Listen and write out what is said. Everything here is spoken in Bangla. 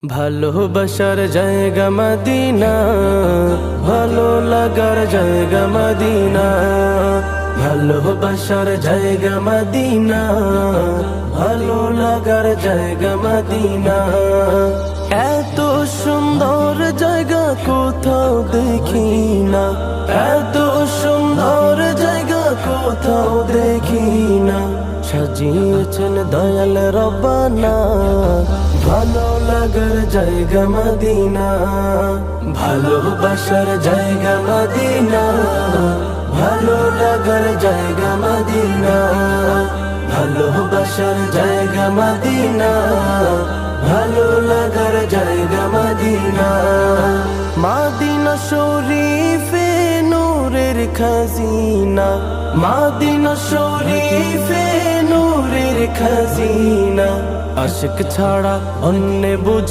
ভালোবাসার জায়গা মদিনা, ভালো লাগার জায়গা মদিনা। ভালোবাসার জায়গা মদিনা, ভালো লাগার জায়গা মদিনা। এত সুন্দর জায়গা কোথাও দেখি না, এত সুন্দর জায়গা কোথাও দেখি না। সাজিয়েছেন দয়াল রব্বানা, ভালো লাগার জায়গা মদিনা। ভালোবাসার জায়গা মদিনা, ভালো লাগার জায়গা মদিনা। ভালোবাসার জায়গা মদিনা, ভালো লাগার জায়গা মদিনা। মদিনা শরীফে নূরের খাজিনা, মদিনা শরীফে নূরের খাজিনা। আশিক ছাড়া অন্য বুঝ